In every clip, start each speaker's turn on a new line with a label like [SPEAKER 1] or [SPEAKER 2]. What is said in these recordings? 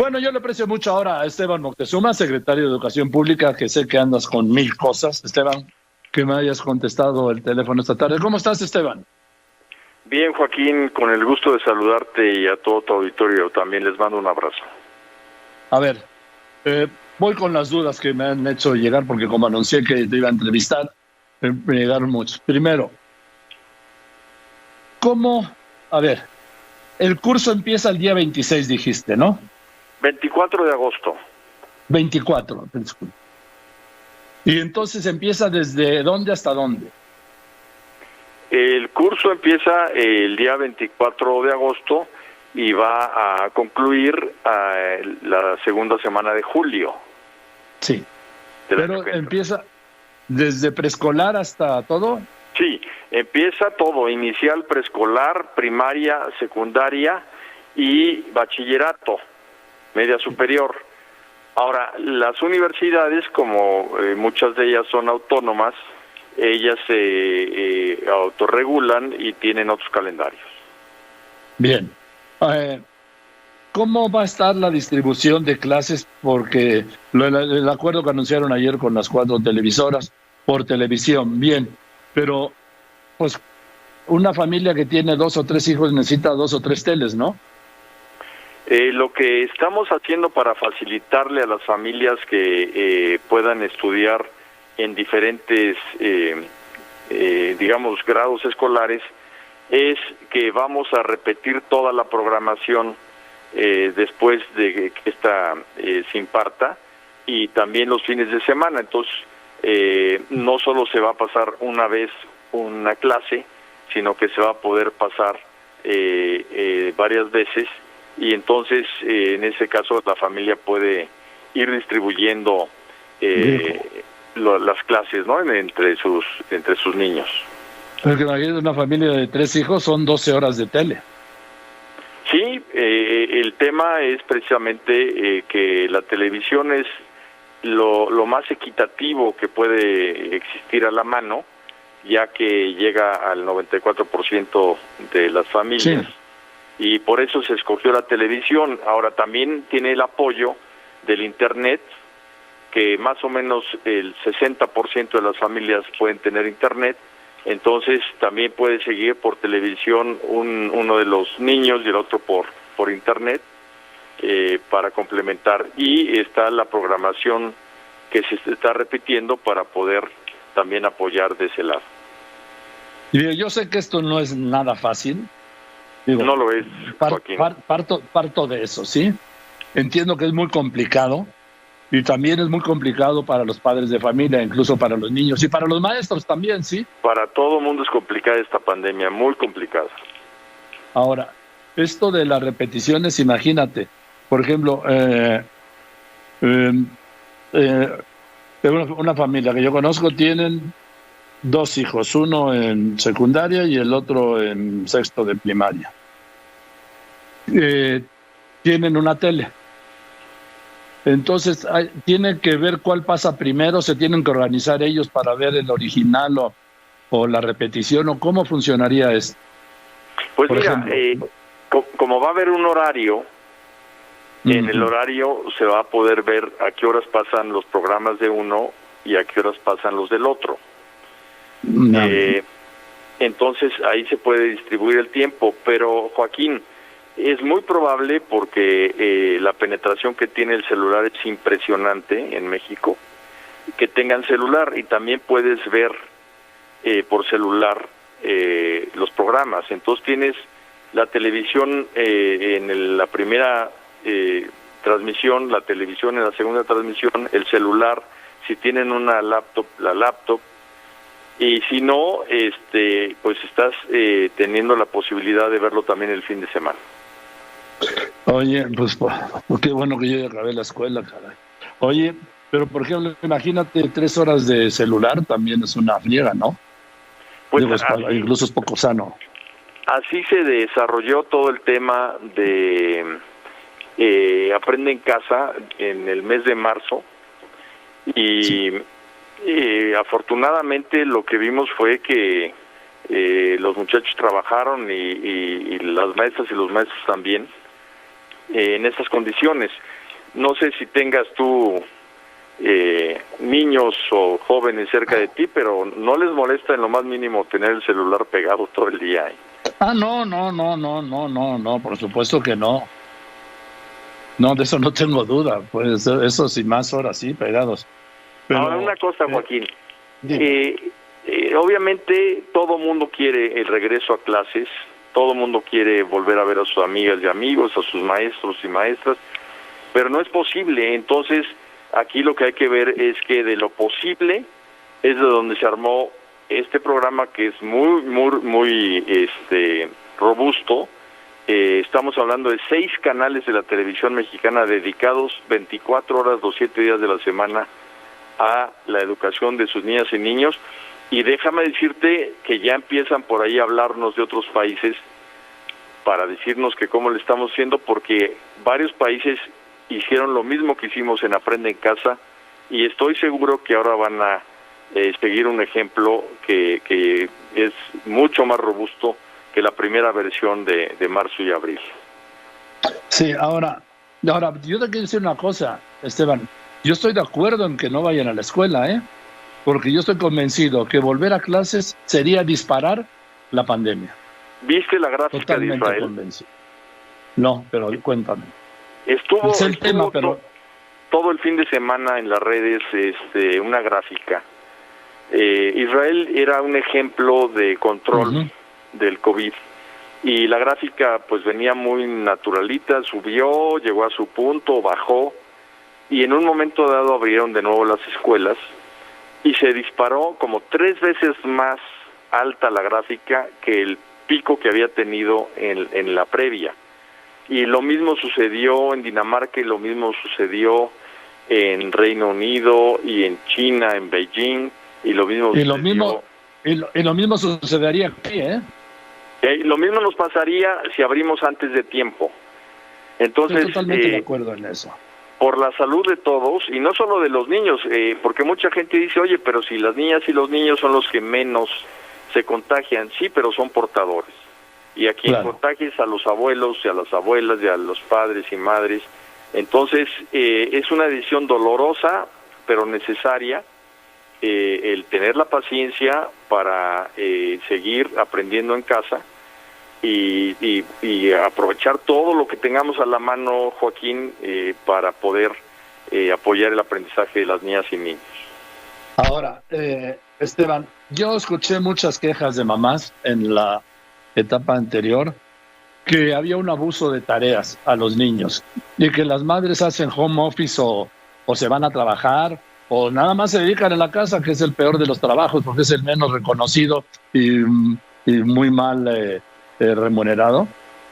[SPEAKER 1] Bueno, yo le aprecio mucho ahora a Esteban Moctezuma, secretario de Educación Pública, que sé que andas con mil cosas. Esteban, que me hayas contestado el teléfono esta tarde. ¿Cómo estás, Esteban?
[SPEAKER 2] Bien, Joaquín, con el gusto de saludarte y a todo tu auditorio. También les mando un abrazo.
[SPEAKER 1] A ver, voy con las dudas que me han hecho llegar, porque como anuncié que te iba a entrevistar, me llegaron muchos. Primero, ¿cómo? A ver, el curso empieza el día 26, dijiste, ¿no?
[SPEAKER 2] 24 de agosto.
[SPEAKER 1] 24, disculpe. Y entonces empieza ¿desde dónde hasta dónde?
[SPEAKER 2] El curso empieza el día 24 de agosto y va a concluir la segunda semana de julio.
[SPEAKER 1] Sí, pero empieza desde preescolar hasta todo.
[SPEAKER 2] Sí, empieza todo, inicial, preescolar, primaria, secundaria y bachillerato, media superior. Ahora, las universidades, como muchas de ellas son autónomas, ellas se autorregulan y tienen otros calendarios.
[SPEAKER 1] Bien. ¿Cómo va a estar la distribución de clases? Porque el acuerdo que anunciaron ayer con las 4 televisoras por televisión, bien, pero pues una familia que tiene 2 o 3 hijos necesita 2 o 3 teles, ¿no?
[SPEAKER 2] Lo que estamos haciendo para facilitarle a las familias que puedan estudiar en diferentes, digamos, grados escolares, es que vamos a repetir toda la programación después de que esta se imparta y también los fines de semana. Entonces, no solo se va a pasar una vez una clase, sino que se va a poder pasar varias veces. Y entonces, en ese caso, la familia puede ir distribuyendo las clases, ¿no? entre sus niños.
[SPEAKER 1] Porque imagínate, una familia de 3 hijos son 12 horas de tele.
[SPEAKER 2] Sí, el tema es precisamente que la televisión es lo más equitativo que puede existir a la mano, ya que llega al 94% de las familias. Sí. Y por eso se escogió la televisión. Ahora también tiene el apoyo del Internet, que más o menos el 60% de las familias pueden tener Internet. Entonces también puede seguir por televisión uno de los niños y el otro por Internet para complementar. Y está la programación que se está repitiendo para poder también apoyar de ese lado.
[SPEAKER 1] Yo sé que esto no es nada fácil. Digo,
[SPEAKER 2] no lo es, Joaquín.
[SPEAKER 1] Parto de eso, ¿sí? Entiendo que es muy complicado y también es muy complicado para los padres de familia, incluso para los niños y para los maestros también, ¿sí?
[SPEAKER 2] Para todo el mundo es complicada esta pandemia, muy complicada.
[SPEAKER 1] Ahora, esto de las repeticiones, imagínate, por ejemplo, una familia que yo conozco tienen 2 hijos, uno en secundaria y el otro en sexto de primaria. Tienen una tele. Entonces, tienen que ver cuál pasa primero, se tienen que organizar ellos para ver el original o la repetición, o cómo funcionaría esto.
[SPEAKER 2] Pues por mira, como va a haber un horario, en el horario se va a poder ver a qué horas pasan los programas de uno y a qué horas pasan los del otro. Entonces ahí se puede distribuir el tiempo, pero Joaquín, es muy probable porque la penetración que tiene el celular es impresionante en México, que tengan celular y también puedes ver por celular los programas. Entonces tienes la televisión en la primera transmisión, la televisión en la segunda transmisión, el celular, si tienen una laptop, la laptop. Y si no, pues estás teniendo la posibilidad de verlo también el fin de semana.
[SPEAKER 1] Oye, pues qué bueno que yo ya acabé la escuela, caray. Oye, pero por ejemplo, imagínate 3 horas de celular, también es una friega, ¿no?
[SPEAKER 2] Pues
[SPEAKER 1] incluso es poco sano.
[SPEAKER 2] Así se desarrolló todo el tema de Aprende en Casa en el mes de marzo y... Sí. Afortunadamente lo que vimos fue que los muchachos trabajaron y las maestras y los maestros también en estas condiciones. No sé si tengas tú niños o jóvenes cerca de ti, pero no les molesta en lo más mínimo tener el celular pegado todo el día.
[SPEAKER 1] No, por supuesto que no. No, de eso no tengo duda. Pues eso sí, más horas sí, pegados. Pero,
[SPEAKER 2] ahora, una cosa, Joaquín. Obviamente todo mundo quiere el regreso a clases, todo mundo quiere volver a ver a sus amigas y amigos, a sus maestros y maestras, pero no es posible. Entonces, aquí lo que hay que ver es que de lo posible es de donde se armó este programa, que es muy robusto. Estamos hablando de 6 canales de la televisión mexicana dedicados 24 horas, los 7 días de la semana a la educación de sus niñas y niños. Y déjame decirte que ya empiezan por ahí a hablarnos de otros países para decirnos que cómo le estamos haciendo, porque varios países hicieron lo mismo que hicimos en Aprende en Casa, y estoy seguro que ahora van a seguir un ejemplo que es mucho más robusto que la primera versión de marzo y abril.
[SPEAKER 1] Sí, ahora yo te quiero decir una cosa, Esteban. Yo estoy de acuerdo en que no vayan a la escuela, porque yo estoy convencido que volver a clases sería disparar la pandemia.
[SPEAKER 2] ¿Viste la gráfica
[SPEAKER 1] Totalmente
[SPEAKER 2] de Israel?
[SPEAKER 1] Convencido. No, pero cuéntame.
[SPEAKER 2] Estuvo
[SPEAKER 1] el tema, pero
[SPEAKER 2] todo el fin de semana en las redes una gráfica. Israel era un ejemplo de control del COVID, y la gráfica pues venía muy naturalita, subió, llegó a su punto, bajó, y en un momento dado abrieron de nuevo las escuelas y se disparó como 3 veces más alta la gráfica que el pico que había tenido en la previa. Y lo mismo sucedió en Dinamarca, y lo mismo sucedió en Reino Unido y en China, en Beijing, y lo mismo
[SPEAKER 1] lo mismo sucedería aquí,
[SPEAKER 2] lo mismo nos pasaría si abrimos antes de tiempo. Entonces,
[SPEAKER 1] estoy totalmente de acuerdo en eso.
[SPEAKER 2] Por la salud de todos, y no solo de los niños, porque mucha gente dice, oye, pero si las niñas y los niños son los que menos se contagian. Sí, pero son portadores. Y a quien contagies a los abuelos y a las abuelas y a los padres y madres. Entonces, es una decisión dolorosa, pero necesaria, el tener la paciencia para seguir aprendiendo en casa y aprovechar todo lo que tengamos a la mano, Joaquín, para poder apoyar el aprendizaje de las niñas y niños.
[SPEAKER 1] Ahora, Esteban, yo escuché muchas quejas de mamás en la etapa anterior que había un abuso de tareas a los niños y que las madres hacen home office o se van a trabajar o nada más se dedican en la casa, que es el peor de los trabajos porque es el menos reconocido y muy mal remunerado,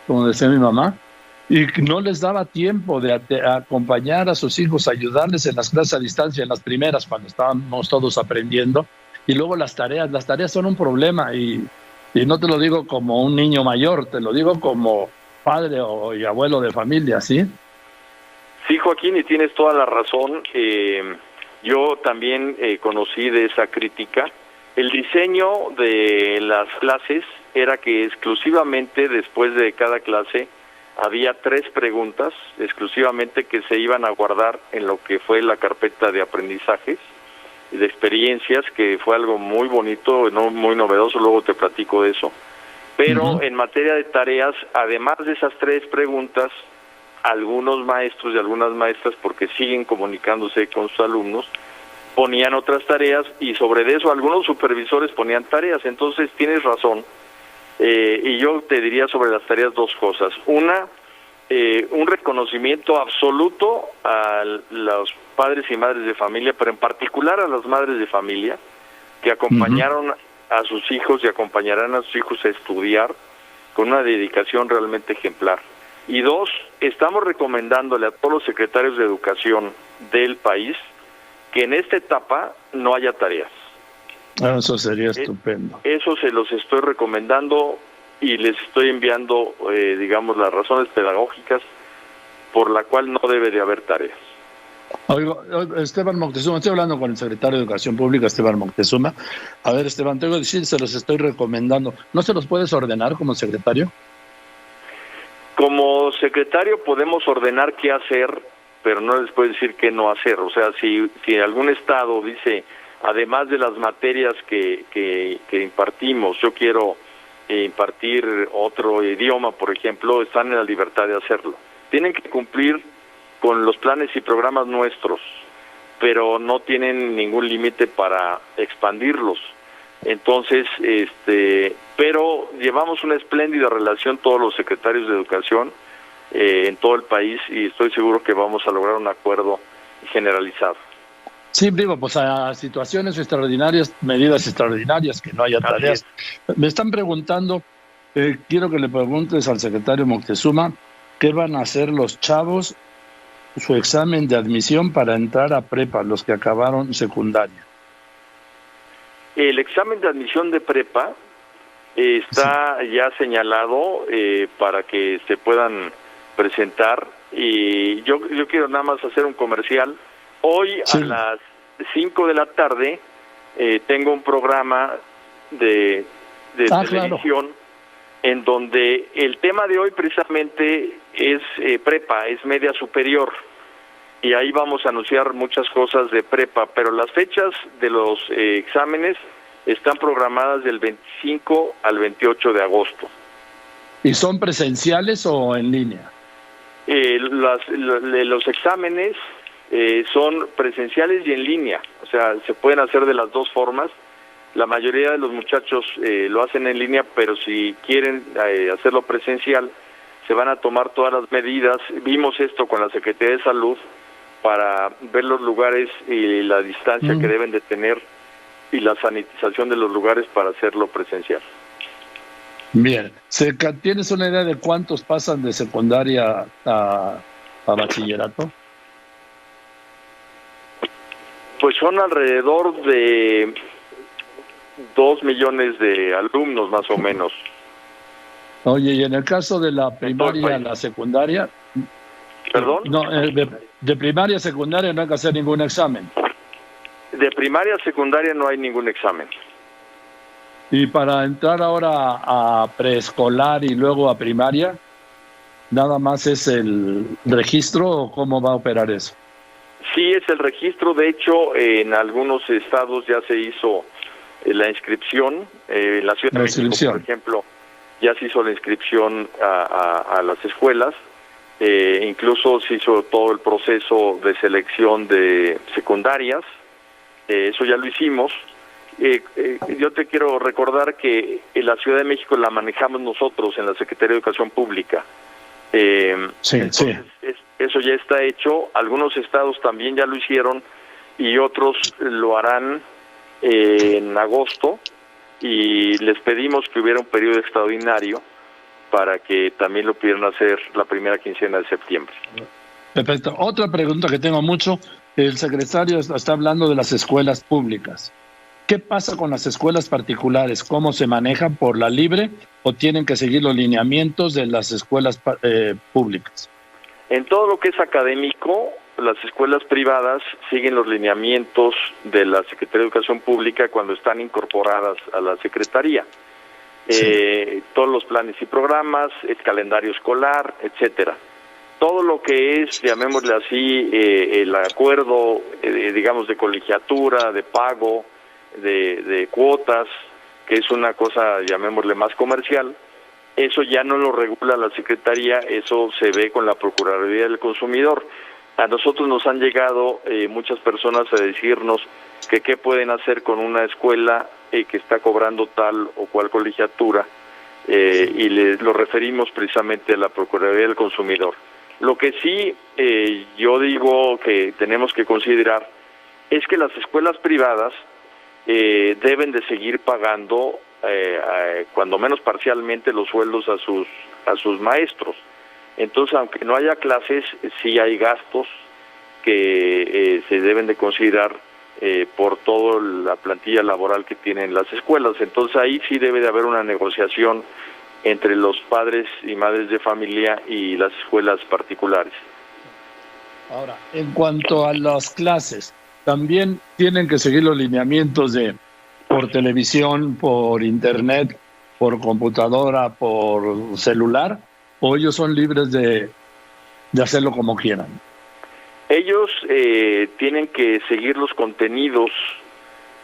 [SPEAKER 1] como decía mi mamá, y no les daba tiempo de acompañar a sus hijos, ayudarles en las clases a distancia, en las primeras, cuando estábamos todos aprendiendo. Y luego las tareas son un problema, y no te lo digo como un niño mayor, te lo digo como padre y abuelo de familia, ¿sí?
[SPEAKER 2] Sí, Joaquín, y tienes toda la razón. Yo también conocí de esa crítica. El diseño de las clases era que exclusivamente después de cada clase había 3 preguntas exclusivamente que se iban a guardar en lo que fue la carpeta de aprendizajes y de experiencias, que fue algo muy bonito, no muy novedoso, luego te platico de eso. Pero en materia de tareas, además de esas 3 preguntas, algunos maestros y algunas maestras, porque siguen comunicándose con sus alumnos, ponían otras tareas, y sobre eso algunos supervisores ponían tareas. Entonces tienes razón, y yo te diría sobre las tareas 2 cosas. Una, un reconocimiento absoluto a los padres y madres de familia, pero en particular a las madres de familia que acompañaron a sus hijos y acompañarán a sus hijos a estudiar con una dedicación realmente ejemplar. Y 2, estamos recomendándole a todos los secretarios de educación del país que en esta etapa no haya tareas.
[SPEAKER 1] Eso sería estupendo.
[SPEAKER 2] Eso se los estoy recomendando y les estoy enviando, digamos, las razones pedagógicas por la cual no debe de haber tareas.
[SPEAKER 1] Oigo, Esteban Moctezuma, estoy hablando con el secretario de Educación Pública, Esteban Moctezuma. A ver, Esteban, tengo que decir, se los estoy recomendando. ¿No se los puedes ordenar como secretario?
[SPEAKER 2] Como secretario podemos ordenar qué hacer, pero no les puedo decir qué no hacer. O sea, si algún estado dice, además de las materias que impartimos, yo quiero impartir otro idioma, por ejemplo, están en la libertad de hacerlo. Tienen que cumplir con los planes y programas nuestros, pero no tienen ningún límite para expandirlos. Entonces, pero llevamos una espléndida relación todos los secretarios de educación en todo el país, y estoy seguro que vamos a lograr un acuerdo generalizado.
[SPEAKER 1] Sí, digo, pues a situaciones extraordinarias, medidas extraordinarias, que no haya tareas. Me están preguntando, quiero que le preguntes al secretario Moctezuma, ¿qué van a hacer los chavos, su examen de admisión para entrar a prepa, los que acabaron secundaria?
[SPEAKER 2] El examen de admisión de prepa está ya señalado para que se puedan presentar, y yo quiero nada más hacer un comercial. Hoy a las 5 de la tarde tengo un programa de televisión, claro, en donde el tema de hoy precisamente es prepa, es media superior, y ahí vamos a anunciar muchas cosas de prepa, pero las fechas de los exámenes están programadas del 25 al 28 de agosto.
[SPEAKER 1] ¿Y son presenciales o en línea?
[SPEAKER 2] Los exámenes son presenciales y en línea, o sea, se pueden hacer de las dos formas. La mayoría de los muchachos lo hacen en línea, pero si quieren hacerlo presencial, se van a tomar todas las medidas. Vimos esto con la Secretaría de Salud para ver los lugares y la distancia que deben de tener y la sanitización de los lugares para hacerlo presencial.
[SPEAKER 1] Bien, ¿tienes una idea de cuántos pasan de secundaria a bachillerato?
[SPEAKER 2] Pues son alrededor de 2 millones de alumnos, más o menos.
[SPEAKER 1] Oye, y en el caso de la primaria a la secundaria...
[SPEAKER 2] ¿Perdón?
[SPEAKER 1] No, de primaria a secundaria no hay que hacer ningún examen.
[SPEAKER 2] De primaria a secundaria no hay ningún examen.
[SPEAKER 1] Y para entrar ahora a preescolar y luego a primaria, ¿nada más es el registro o cómo va a operar eso?
[SPEAKER 2] Sí, es el registro. De hecho, en algunos estados ya se hizo la inscripción. En la Ciudad de México, por ejemplo, ya se hizo la inscripción a las escuelas. Incluso se hizo todo el proceso de selección de secundarias. Eso ya lo hicimos. Yo te quiero recordar que en la Ciudad de México la manejamos nosotros en la Secretaría de Educación Pública. Entonces, eso ya está hecho. Algunos estados también ya lo hicieron y otros lo harán en agosto, y les pedimos que hubiera un periodo extraordinario para que también lo pudieran hacer la primera quincena de septiembre.
[SPEAKER 1] Perfecto. Otra pregunta que tengo mucho, el secretario está hablando de las escuelas públicas. ¿Qué pasa con las escuelas particulares? ¿Cómo se manejan? ¿Por la libre o tienen que seguir los lineamientos de las escuelas públicas?
[SPEAKER 2] En todo lo que es académico, las escuelas privadas siguen los lineamientos de la Secretaría de Educación Pública cuando están incorporadas a la Secretaría. Todos los planes y programas, el calendario escolar, etcétera. Todo lo que es, llamémosle así, el acuerdo, digamos, de colegiatura, de pago, de cuotas, que es una cosa, llamémosle, más comercial, eso ya no lo regula la Secretaría, eso se ve con la Procuraduría del Consumidor. A nosotros nos han llegado muchas personas a decirnos que qué pueden hacer con una escuela que está cobrando tal o cual colegiatura, y lo referimos precisamente a la Procuraduría del Consumidor. Lo que sí yo digo que tenemos que considerar es que las escuelas privadas deben de seguir pagando cuando menos parcialmente los sueldos a sus maestros. Entonces, aunque no haya clases, sí hay gastos que se deben de considerar por toda la plantilla laboral que tienen las escuelas. Entonces ahí sí debe de haber una negociación entre los padres y madres de familia y las escuelas particulares.
[SPEAKER 1] Ahora, en cuanto a las clases, ¿también tienen que seguir los lineamientos de por televisión, por internet, por computadora, por celular? o ellos son libres de hacerlo como quieran?
[SPEAKER 2] Ellos tienen que seguir los contenidos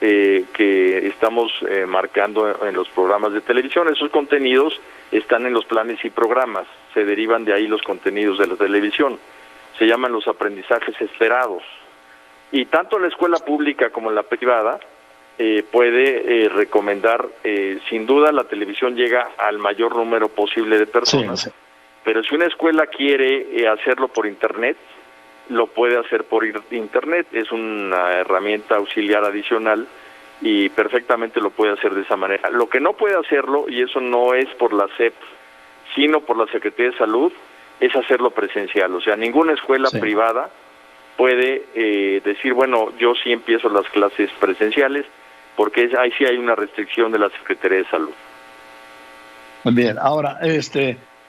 [SPEAKER 2] que estamos marcando en los programas de televisión. Esos contenidos están en los planes y programas, se derivan de ahí los contenidos de la televisión. Se llaman los aprendizajes esperados. Y tanto la escuela pública como la privada puede recomendar, sin duda la televisión llega al mayor número posible de personas, sí. Pero si una escuela quiere hacerlo por internet, lo puede hacer por internet, es una herramienta auxiliar adicional y perfectamente lo puede hacer de esa manera. Lo que no puede hacerlo, y eso no es por la SEP, sino por la Secretaría de Salud, es hacerlo presencial. O sea, ninguna escuela privada puede decir, bueno, yo sí empiezo las clases presenciales, porque ahí sí hay una restricción de la Secretaría de Salud.
[SPEAKER 1] Muy bien, ahora,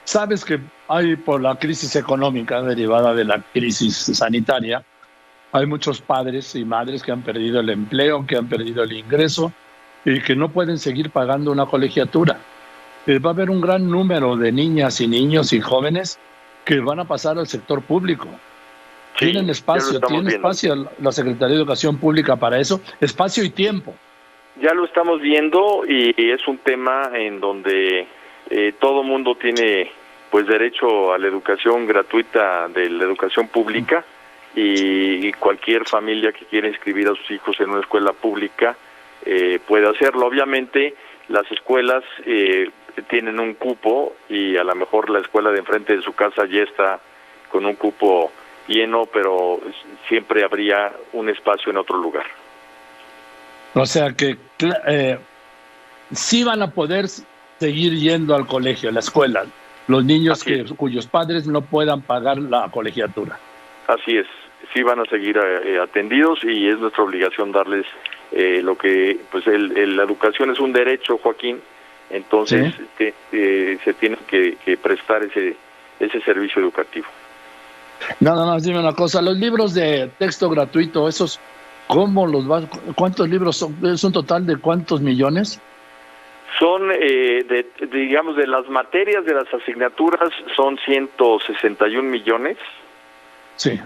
[SPEAKER 1] sabes que hay, por la crisis económica derivada de la crisis sanitaria, hay muchos padres y madres que han perdido el empleo, que han perdido el ingreso y que no pueden seguir pagando una colegiatura. Va a haber un gran número de niñas y niños y jóvenes que van a pasar al sector público. Sí, tiene espacio la Secretaría de Educación Pública para eso, espacio y tiempo.
[SPEAKER 2] Ya lo estamos viendo y es un tema en donde todo mundo tiene pues derecho a la educación gratuita de la educación pública y cualquier familia que quiera inscribir a sus hijos en una escuela pública puede hacerlo. Obviamente las escuelas tienen un cupo y a lo mejor la escuela de enfrente de su casa ya está con un cupo lleno, pero siempre habría un espacio en otro lugar.
[SPEAKER 1] O sea que sí van a poder seguir yendo al colegio, a la escuela, los niños cuyos padres no puedan pagar la colegiatura.
[SPEAKER 2] Así es, sí van a seguir atendidos y es nuestra obligación darles lo que, pues la educación es un derecho, Joaquín, entonces ¿sí? Se tiene que prestar ese servicio educativo.
[SPEAKER 1] Nada más dime una cosa, los libros de texto gratuito, esos, ¿cuántos libros son? ¿Es un total de cuántos millones?
[SPEAKER 2] Son, digamos, de las materias de las asignaturas son 161 millones.
[SPEAKER 1] Sí.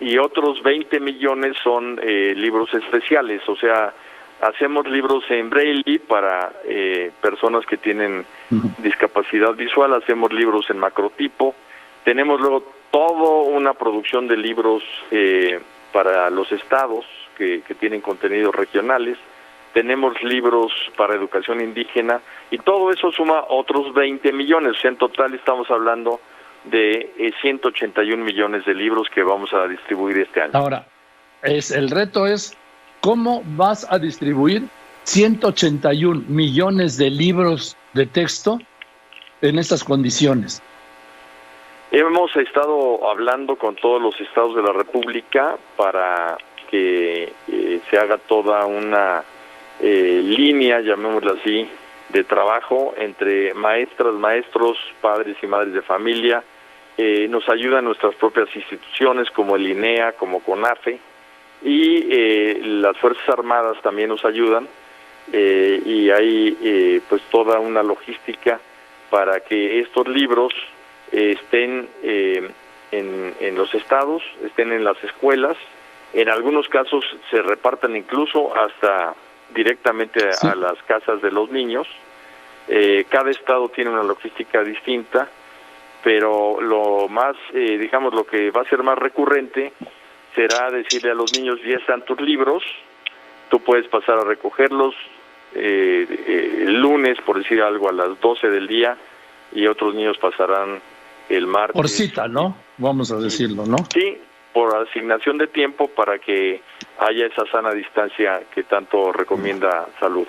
[SPEAKER 2] Y otros 20 millones son libros especiales, o sea, hacemos libros en braille para personas que tienen discapacidad visual, hacemos libros en macrotipo, tenemos luego toda una producción de libros para los estados que tienen contenidos regionales, tenemos libros para educación indígena y todo eso suma otros 20 millones, o sea, en total estamos hablando de 181 millones de libros que vamos a distribuir este año.
[SPEAKER 1] Ahora, el reto es, ¿cómo vas a distribuir 181 millones de libros de texto en estas condiciones?
[SPEAKER 2] Hemos estado hablando con todos los estados de la República para que se haga toda una línea, llamémosla así, de trabajo entre maestras, maestros, padres y madres de familia. Nos ayudan nuestras propias instituciones como el INEA, como CONAFE, y las Fuerzas Armadas también nos ayudan, y hay pues toda una logística para que estos libros estén en los estados, estén en las escuelas, en algunos casos se repartan incluso hasta directamente a las casas de los niños. Cada estado tiene una logística distinta, pero lo más, digamos, lo que va a ser más recurrente será decirle a los niños, ya están tus libros, tú puedes pasar a recogerlos el lunes, por decir algo, a las 12 del día, y otros niños pasarán el martes.
[SPEAKER 1] Por cita, ¿no? Vamos a decirlo, ¿no?
[SPEAKER 2] Sí, por asignación de tiempo para que haya esa sana distancia que tanto recomienda Salud.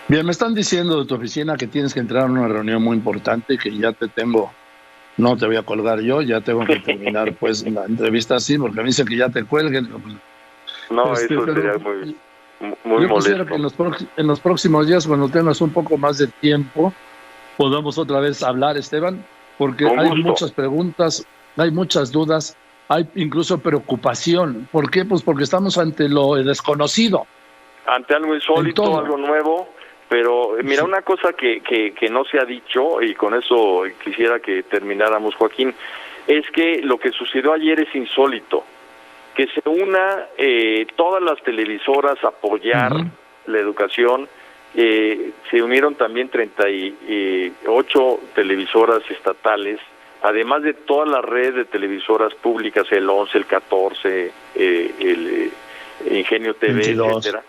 [SPEAKER 1] Bien, me están diciendo de tu oficina que tienes que entrar a una reunión muy importante, que ya no te voy a colgar yo, ya tengo que terminar pues la entrevista así, porque me dicen que ya te cuelguen.
[SPEAKER 2] No, eso sería muy molesto.
[SPEAKER 1] Quisiera que en los próximos días, cuando tengas un poco más de tiempo, podamos otra vez hablar, Esteban, porque hay muchas preguntas, hay muchas dudas, hay incluso preocupación. ¿Por qué? Pues porque estamos ante lo desconocido.
[SPEAKER 2] Ante algo insólito, algo nuevo, Pero mira, una cosa que no se ha dicho, y con eso quisiera que termináramos, Joaquín, es que lo que sucedió ayer es insólito, que se una todas las televisoras a apoyar la educación. Se unieron también 38 televisoras estatales, además de toda la red de televisoras públicas, el 11, el 14, el Ingenio TV, 22. Etcétera,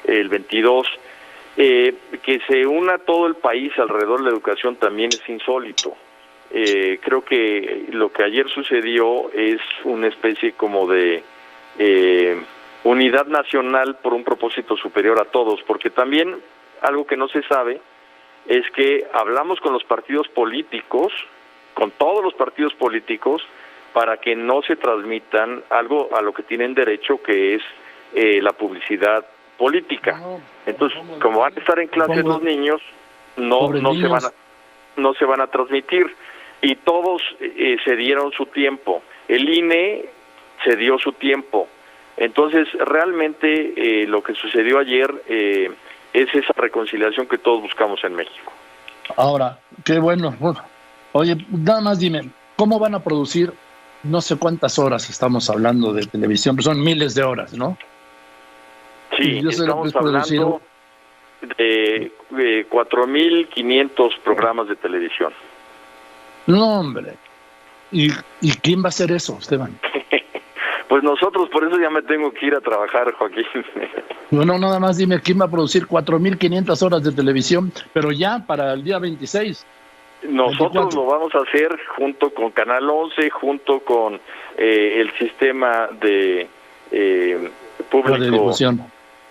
[SPEAKER 2] el 22. Que se una todo el país alrededor de la educación también es insólito. Creo que lo que ayer sucedió es una especie como de unidad nacional por un propósito superior a todos, porque también algo que no se sabe es que hablamos con los partidos políticos, con todos los partidos políticos, para que no se transmitan algo a lo que tienen derecho, que es la publicidad política. Entonces, como van a estar en clase los niños, no se van a transmitir, y todos se dieron su tiempo. El INE se dio su tiempo. Entonces, realmente lo que sucedió ayer es esa reconciliación que todos buscamos en México.
[SPEAKER 1] Ahora, qué bueno. Oye, nada más dime, ¿cómo van a producir? No sé cuántas horas estamos hablando de televisión, pero son miles de horas, ¿no?
[SPEAKER 2] Sí, estamos hablando de 4.500 programas de televisión.
[SPEAKER 1] No, hombre. ¿Y quién va a hacer eso, Esteban?
[SPEAKER 2] Pues nosotros, por eso ya me tengo que ir a trabajar, Joaquín.
[SPEAKER 1] Bueno, nada más dime, ¿quién va a producir 4.500 horas de televisión, pero ya para el día 26?
[SPEAKER 2] Nosotros 24. Lo vamos a hacer junto con Canal 11, junto con el sistema de público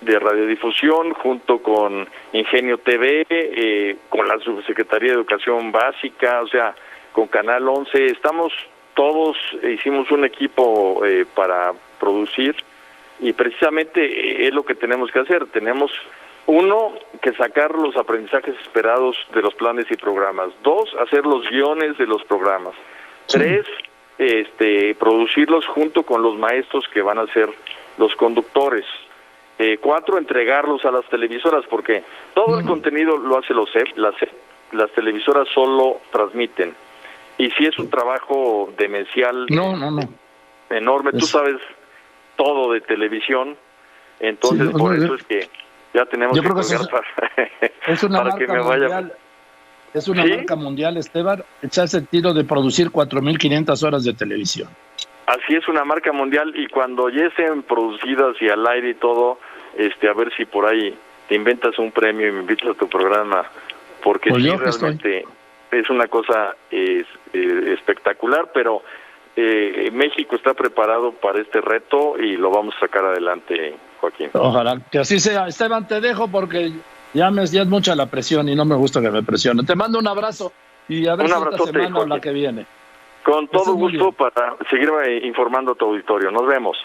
[SPEAKER 2] de radiodifusión, junto con Ingenio TV, con la Subsecretaría de Educación Básica, o sea, con Canal 11. Estamos todos, hicimos un equipo para producir, y precisamente es lo que tenemos que hacer. Tenemos, uno, que sacar los aprendizajes esperados de los planes y programas. 2, hacer los guiones de los programas. 3, producirlos junto con los maestros que van a ser los conductores. 4, entregarlos a las televisoras, porque todo el contenido lo hace los CEP, las televisoras solo transmiten. Y si es un trabajo demencial enorme, tú sabes todo de televisión, entonces por eso es que ya tenemos que colgar
[SPEAKER 1] es una
[SPEAKER 2] para
[SPEAKER 1] marca
[SPEAKER 2] que me
[SPEAKER 1] mundial. Es una marca mundial, Esteban, echarse el tiro de producir 4.500 horas de televisión.
[SPEAKER 2] Así es, una marca mundial, y cuando ya estén producidas y al aire y todo, a ver si por ahí te inventas un premio y me invitas a tu programa, porque pues sí, realmente es una cosa espectacular, pero México está preparado para este reto y lo vamos a sacar adelante, Joaquín.
[SPEAKER 1] Ojalá que así sea. Esteban, te dejo porque ya es mucha la presión y no me gusta que me presionen. Te mando un abrazo y a ver si esta semana Joaquín, o la que viene.
[SPEAKER 2] Con todo gusto para seguir informando a tu auditorio. Nos vemos.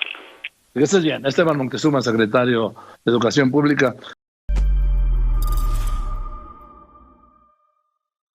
[SPEAKER 1] Que estés bien. Esteban Moctezuma, secretario de Educación Pública.